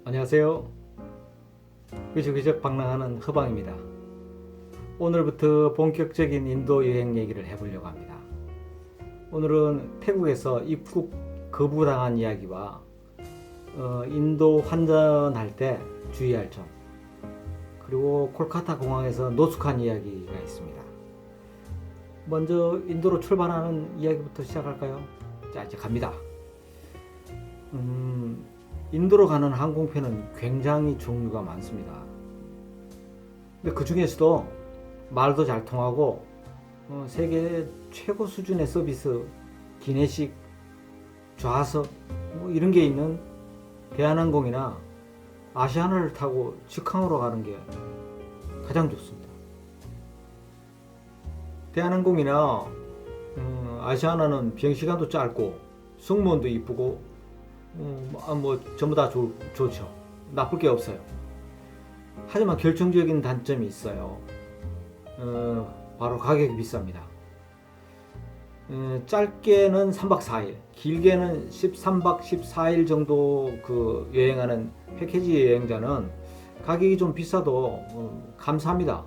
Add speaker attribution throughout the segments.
Speaker 1: 안녕하세요. 귀적귀적 방랑하는 허방입니다. 오늘부터 본격적인 인도 여행 얘기를 해보려고 합니다. 오늘은 태국에서 입국 거부당한 이야기와 인도 환전할 때 주의할 점, 그리고 콜카타 공항에서 노숙한 이야기가 있습니다. 먼저 인도로 출발하는 이야기부터 시작할까요? 자, 이제 갑니다. 인도로 가는 항공편은 굉장히 종류가 많습니다. 근데 그 중에서도 말도 잘 통하고 세계 최고 수준의 서비스, 기내식, 좌석 뭐 이런 게 있는 대한항공이나 아시아나를 타고 직항으로 가는 게 가장 좋습니다. 대한항공이나 아시아나는 비행시간도 짧고 승무원도 이쁘고 뭐 전부 다 좋죠. 나쁠 게 없어요. 하지만 결정적인 단점이 있어요. 바로 가격이 비쌉니다. 짧게는 3박 4일, 길게는 13박 14일 정도 여행하는 패키지 여행자는 가격이 좀 비싸도 감사합니다.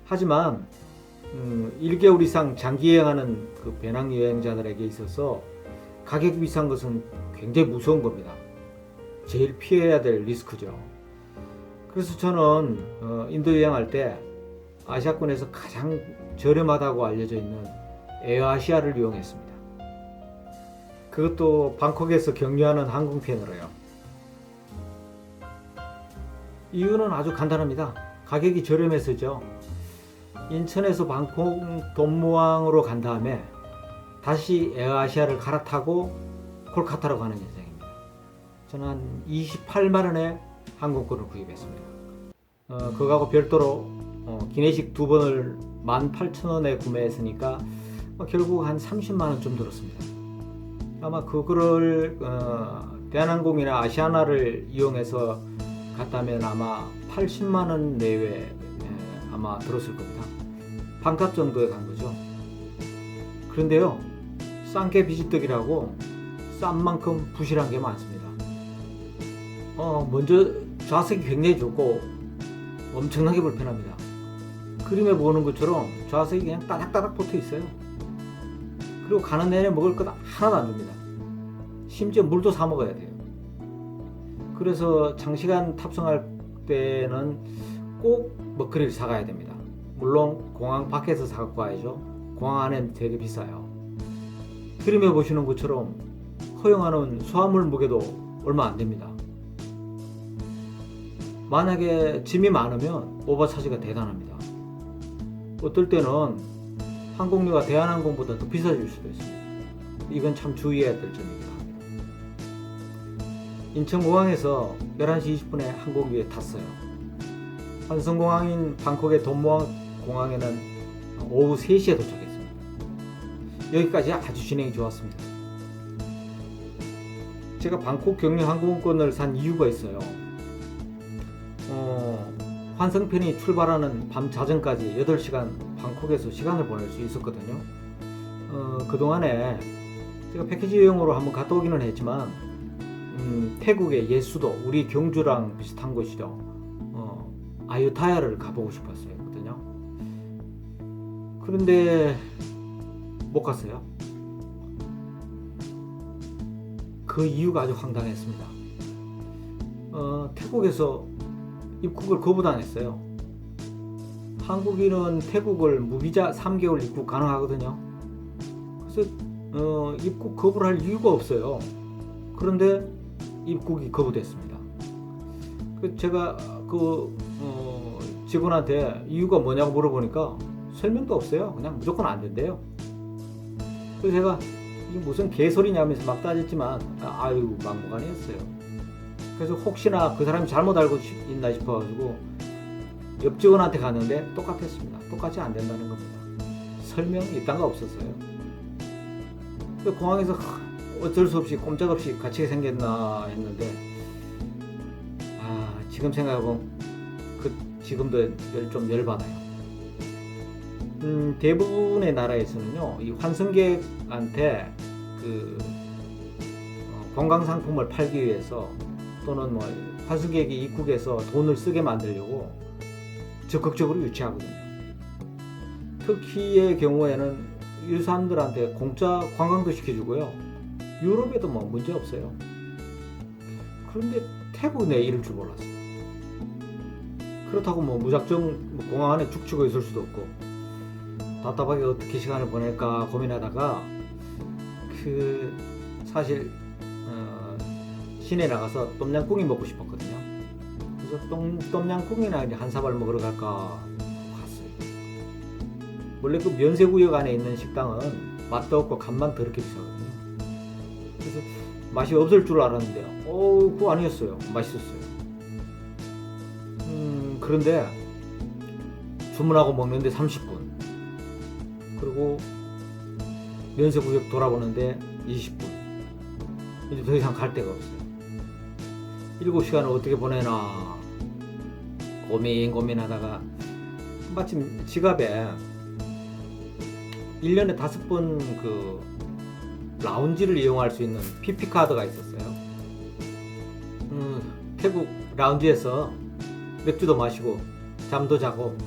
Speaker 1: 하지만 1개월 이상 장기 여행하는 배낭 여행자들에게 있어서 가격이 비싼 것은 굉장히 무서운 겁니다. 제일 피해야 될 리스크죠. 그래서 저는 인도 여행할 때 아시아권에서 가장 저렴하다고 알려져 있는 에어아시아를 이용했습니다. 그것도 방콕에서 경유하는 항공편으로요. 이유는 아주 간단합니다. 가격이 저렴해서죠. 인천에서 방콕 돈무항으로 간 다음에 다시 에어아시아를 갈아타고 콜카타로 가는 여행입니다. 저는 한 28만 원에 항공권을 구입했습니다. 그거하고 별도로 기내식 2번을 18,000원에 구매했으니까 결국 한 30만 원 좀 들었습니다. 아마 그거를 대한항공이나 아시아나를 이용해서 갔다면 아마 80만 원 내외 아마 들었을 겁니다. 반값 정도에 간 거죠. 그런데요, 싼 게 비지떡이라고 싼 만큼 부실한 게 많습니다. 먼저 좌석이 굉장히 좋고 엄청나게 불편합니다. 그림에 보는 것처럼 좌석이 그냥 따닥따닥 붙어 있어요. 그리고 가는 내내 먹을 것 하나도 안 줍니다. 심지어 물도 사 먹어야 돼요. 그래서 장시간 탑승할 때는 꼭 먹거리를 사가야 됩니다. 물론 공항 밖에서 사갖고 가야죠. 공항 안에는 되게 비싸요. 그림에 보시는 것처럼 허용하는 수화물 무게도 얼마 안 됩니다. 만약에 짐이 많으면 오버차지가 대단합니다. 어떨 때는 항공료가 대한항공보다 더 비싸질 수도 있습니다. 이건 참 주의해야 될 점이기도 합니다. 인천공항에서 11시 20분에 항공기에 탔어요. 환승공항인 방콕의 돈무항 공항에는 오후 3시에 도착했습니다. 여기까지 아주 진행이 좋았습니다. 제가 방콕 경유 항공권을 산 이유가 있어요. 환승편이 출발하는 밤 자정까지 8시간 방콕에서 시간을 보낼 수 있었거든요. 그동안에 제가 패키지 여행으로 한번 갔다 오기는 했지만 태국의 옛수도, 우리 경주랑 비슷한 곳이죠. 아유타야를 가보고 싶었어요. 그런데 못 갔어요. 그 이유가 아주 황당했습니다. 태국에서 입국을 거부당했어요. 한국인은 태국을 무비자 3개월 입국 가능하거든요. 그래서 입국 거부를 할 이유가 없어요. 그런데 입국이 거부됐습니다. 제가 직원한테 이유가 뭐냐고 물어보니까 설명도 없어요. 그냥 무조건 안 된대요. 그래서 제가 이게 무슨 개소리냐면서 막 따졌지만 아유 막무가내였어요. 그래서 혹시나 그 사람이 잘못 알고 있나 싶어가지고 옆 직원한테 갔는데 똑같았습니다. 똑같이 안 된다는 겁니다. 설명 이딴 거 없었어요. 공항에서 어쩔 수 없이 꼼짝없이 같이 생겼나 했는데 지금 생각해보면 지금도 좀 열받아요. 대부분의 나라에서는요, 이 환승객한테 관광 상품을 팔기 위해서 또는 환승객이 입국해서 돈을 쓰게 만들려고 적극적으로 유치하거든요. 터키의 경우에는 이 사람들한테 공짜 관광도 시켜주고요. 유럽에도 뭐 문제 없어요. 그런데 태국 내 이럴 줄 몰랐어요. 그렇다고 뭐 무작정 공항 안에 죽치고 있을 수도 없고, 답답하게 어떻게 시간을 보낼까 고민하다가 사실 시내 나가서 똠양꿍이 먹고 싶었거든요. 그래서 똠양꿍이나 이제 한 사발 먹으러 갈까 갔어요. 원래 그 면세구역 안에 있는 식당은 맛도 없고 간만 더럽게 비싸거든요. 그래서 맛이 없을 줄 알았는데 그거 아니었어요. 맛있었어요. 그런데 주문하고 먹는데 30분, 그리고 면세구역 돌아보는데 20분. 이제 더 이상 갈 데가 없어요. 7시간을 어떻게 보내나 고민하다가 마침 지갑에 1년에 5번 그 라운지를 이용할 수 있는 PP카드가 있었어요. 태국 라운지에서 맥주도 마시고 잠도 자고,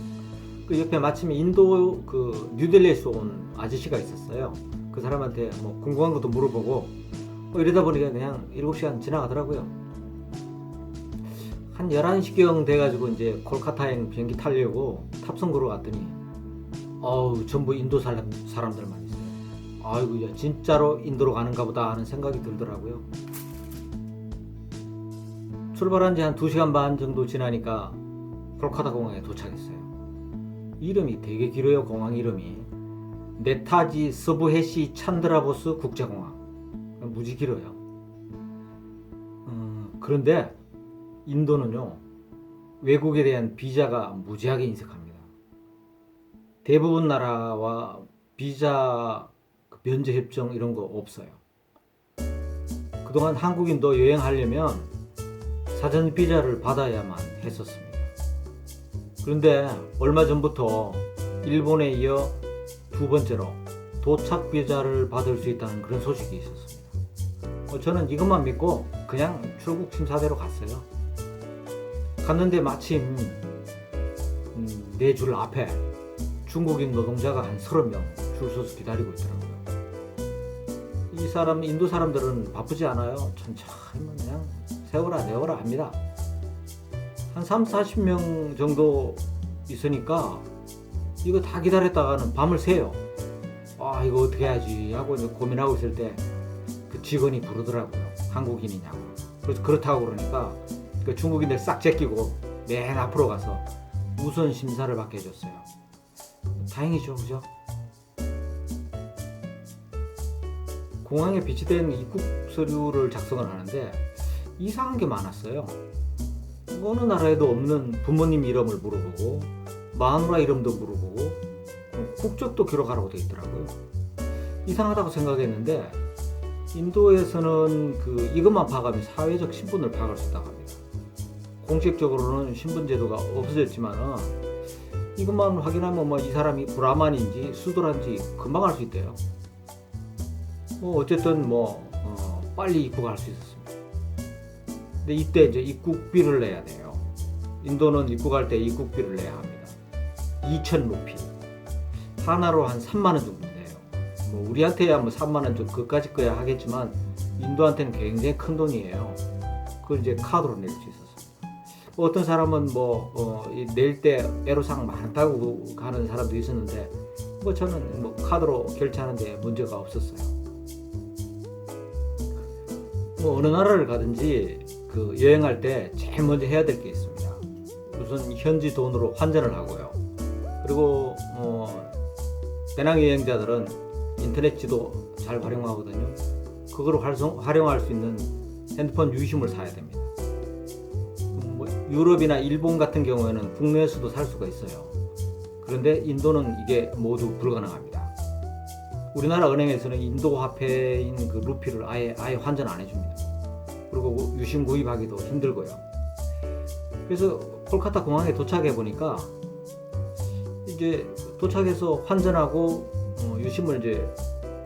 Speaker 1: 그 옆에 마침 인도 그 뉴델리에서 온 아저씨가 있었어요. 그 사람한테 뭐 궁금한 것도 물어보고 이러다 보니까 그냥 7시간 지나가더라고요. 한 11시경 돼가지고 이제 콜카타행 비행기 타려고 탑승구로 갔더니 전부 인도 사람들만 있어요. 아이고, 진짜로 인도로 가는가 보다 하는 생각이 들더라고요. 출발한 지 한 2시간 반 정도 지나니까 콜카타 공항에 도착했어요. 이름이 되게 길어요. 공항 이름이 네타지 서부해시 찬드라보스 국제공항. 무지 길어요. 그런데 인도는요, 외국에 대한 비자가 무지하게 인색합니다. 대부분 나라와 비자 면제 협정 이런 거 없어요. 그동안 한국인도 여행하려면 사전 비자를 받아야만 했었습니다. 그런데 얼마 전부터 일본에 이어 2번째로 도착 비자를 받을 수 있다는 그런 소식이 있었습니다. 저는 이것만 믿고 그냥 출국 심사대로 갔어요. 갔는데 마침 내 줄 앞에 중국인 노동자가 한 30명 줄 서서 기다리고 있더라고요. 인도 사람들은 바쁘지 않아요. 천천히 그냥 세워라 내워라 합니다. 한 30-40명 정도 있으니까 이거 다 기다렸다가는 밤을 새요. 이거 어떻게 해야지 하고 이제 고민하고 있을 때 그 직원이 부르더라고요. 한국인이냐고. 그래서 그렇다고 그러니까 그 중국인들 싹 제끼고 맨 앞으로 가서 우선 심사를 받게 해줬어요. 다행이죠, 그죠? 공항에 비치된 입국 서류를 작성을 하는데 이상한 게 많았어요. 어느 나라에도 없는 부모님 이름을 물어보고 마누라 이름도 물어보고 국적도 기록하라고 되어 있더라고요. 이상하다고 생각했는데 인도에서는 이것만 파악하면 사회적 신분을 파악할 수 있다고 합니다. 공식적으로는 신분 제도가 없어졌지만 이것만 확인하면 이 사람이 브라만인지 수도란지 금방 알 수 있대요. 어쨌든 빨리 입국할 수 있었습니다. 근데 이때 이제 입국비를 내야 돼요. 인도는 입국할 때 입국비를 내야 합니다. 2,000루피. 하나로 한 3만 원 정도 돼요. 우리한테야 3만 원 좀 그까짓 거야 하겠지만 인도한테는 굉장히 큰 돈이에요. 그걸 이제 카드로 낼 수 있었습니다. 어떤 사람은 낼 때 애로사항 많다고 하는 사람도 있었는데 저는 카드로 결제하는데 문제가 없었어요. 어느 나라를 가든지 여행할 때 제일 먼저 해야 될 게 있습니다. 우선 현지 돈으로 환전을 하고요. 그리고 배낭여행자들은 인터넷 지도 잘 활용하거든요. 그걸 활용할 수 있는 핸드폰 유심을 사야 됩니다. 유럽이나 일본 같은 경우에는 국내에서도 살 수가 있어요. 그런데 인도는 이게 모두 불가능합니다. 우리나라 은행에서는 인도 화폐인 루피를 아예 환전 안 해줍니다. 그리고 유심 구입하기도 힘들고요. 그래서 콜카타 공항에 도착해 보니까 이제 도착해서 환전하고 유심을 이제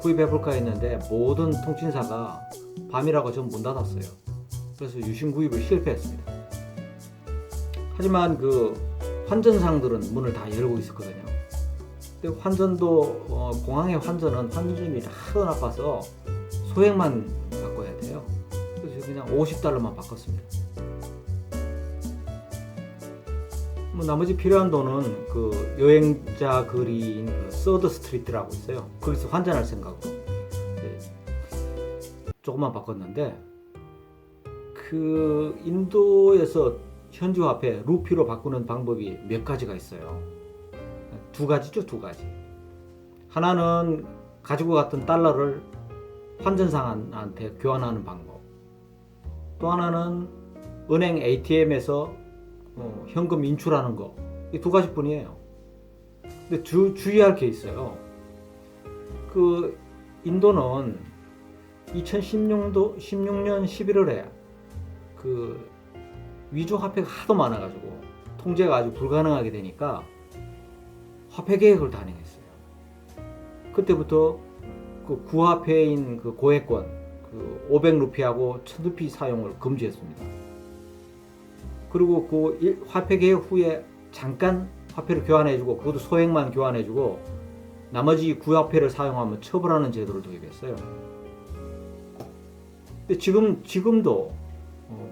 Speaker 1: 구입해 볼까 했는데 모든 통신사가 밤이라고 전 문 닫았어요. 그래서 유심 구입을 실패했습니다. 하지만 그 환전상들은 문을 다 열고 있었거든요. 근데 환전도 공항의 환전은 환전율이 하도 나빠서 소액만 바꿔야 돼요. 그래서 그냥 $50만 바꿨습니다. 뭐 나머지 필요한 돈은 그 여행자 거리인 그 서드 스트리트라고 있어요. 거기서 환전할 생각으로 조금만 바꿨는데, 그 인도에서 현지 화폐 루피로 바꾸는 방법이 몇 가지가 있어요. 두 가지죠, 두 가지. 하나는 가지고 갔던 달러를 환전상한테 교환하는 방법. 또 하나는 은행 ATM에서 현금 인출하는 거. 이 두 가지뿐이에요. 근데 주의할 게 있어요. 그 인도는 2016년 11월에 그 위조 화폐가 하도 많아가지고 통제가 아주 불가능하게 되니까 화폐 개혁을 단행했어요. 그때부터 그 구화폐인 그 고액권 그 500루피하고 1000루피 사용을 금지했습니다. 그리고 그 화폐 개혁 후에 잠깐 화폐를 교환해주고, 그것도 소액만 교환해주고 나머지 구화폐를 사용하면 처벌하는 제도를 도입했어요. 근데 지금도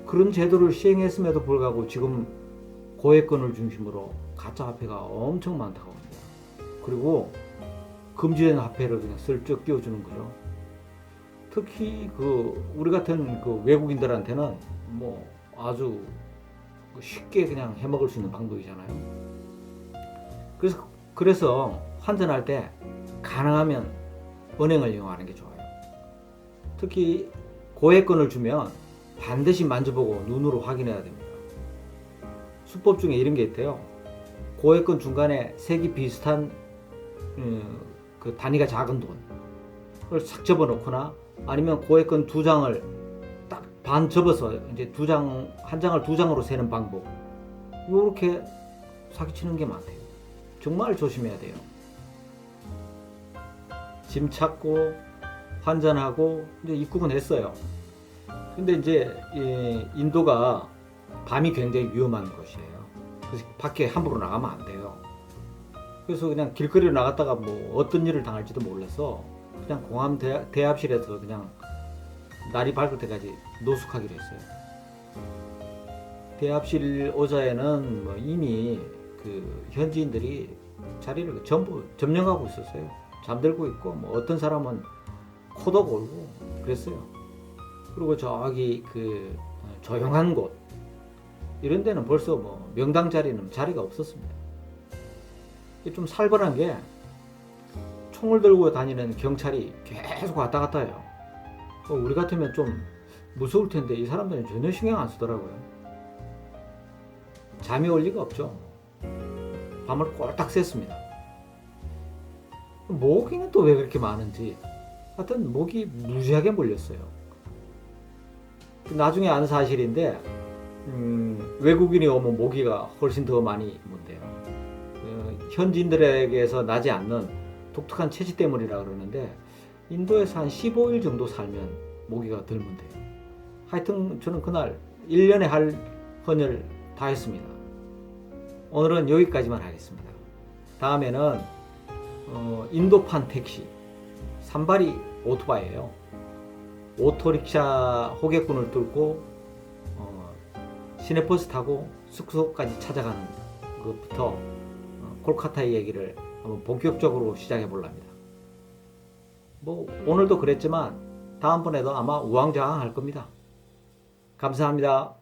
Speaker 1: 그런 제도를 시행했음에도 불구하고 지금 고액권을 중심으로 가짜 화폐가 엄청 많다고 합니다. 그리고 금지된 화폐를 그냥 슬쩍 끼워주는 거죠. 특히 그 우리 같은 그 외국인들한테는 뭐 아주 쉽게 그냥 해먹을 수 있는 방법이잖아요. 그래서 환전할 때 가능하면 은행을 이용하는 게 좋아요. 특히 고액권을 주면 반드시 만져보고 눈으로 확인해야 됩니다. 수법 중에 이런 게 있대요. 고액권 중간에 색이 비슷한 그 단위가 작은 돈을 싹 접어놓거나, 아니면 고액권 두 장을 딱 반 접어서 이제 한 장을 두 장으로 세는 방법. 이렇게 사기치는 게 많대요. 정말 조심해야 돼요. 짐 찾고 환전하고 이제 입국은 했어요. 근데 이제 인도가 밤이 굉장히 위험한 곳이에요. 그래서 밖에 함부로 나가면 안 돼요. 그래서 그냥 길거리로 나갔다가 뭐 어떤 일을 당할지도 몰라서 그냥 공항 대합실에서 그냥 날이 밝을 때까지 노숙하기로 했어요. 대합실 오자에는 뭐 이미 그 현지인들이 자리를 전부 점령하고 있었어요. 잠들고 있고, 뭐 어떤 사람은 코도 골고 그랬어요. 그리고 저기 그 조용한 곳 이런 데는 벌써 뭐 명당 자리는 자리가 없었습니다. 좀 살벌한 게 총을 들고 다니는 경찰이 계속 왔다 갔다 해요. 우리 같으면 좀 무서울 텐데 이 사람들은 전혀 신경 안 쓰더라고요. 잠이 올 리가 없죠. 밤을 꼴딱 샜습니다. 모기는 또 왜 그렇게 많은지, 하여튼 모기 무지하게 몰렸어요. 나중에 안 사실인데 외국인이 오면 모기가 훨씬 더 많이 문대요. 현지인들에게서 나지 않는 독특한 체질 때문이라 그러는데, 인도에서 한 15일 정도 살면 모기가 덜 문대요. 하여튼 저는 그날 1년에 할 헌혈 다 했습니다. 오늘은 여기까지만 하겠습니다. 다음에는 인도판 택시, 산발이 오토바이예요. 오토릭샤 호객군을 뚫고 시내버스 타고 숙소까지 찾아가는 것부터 콜카타의 얘기를 한번 본격적으로 시작해 보랍니다. 뭐 오늘도 그랬지만 다음번에도 아마 우왕좌왕 할 겁니다. 감사합니다.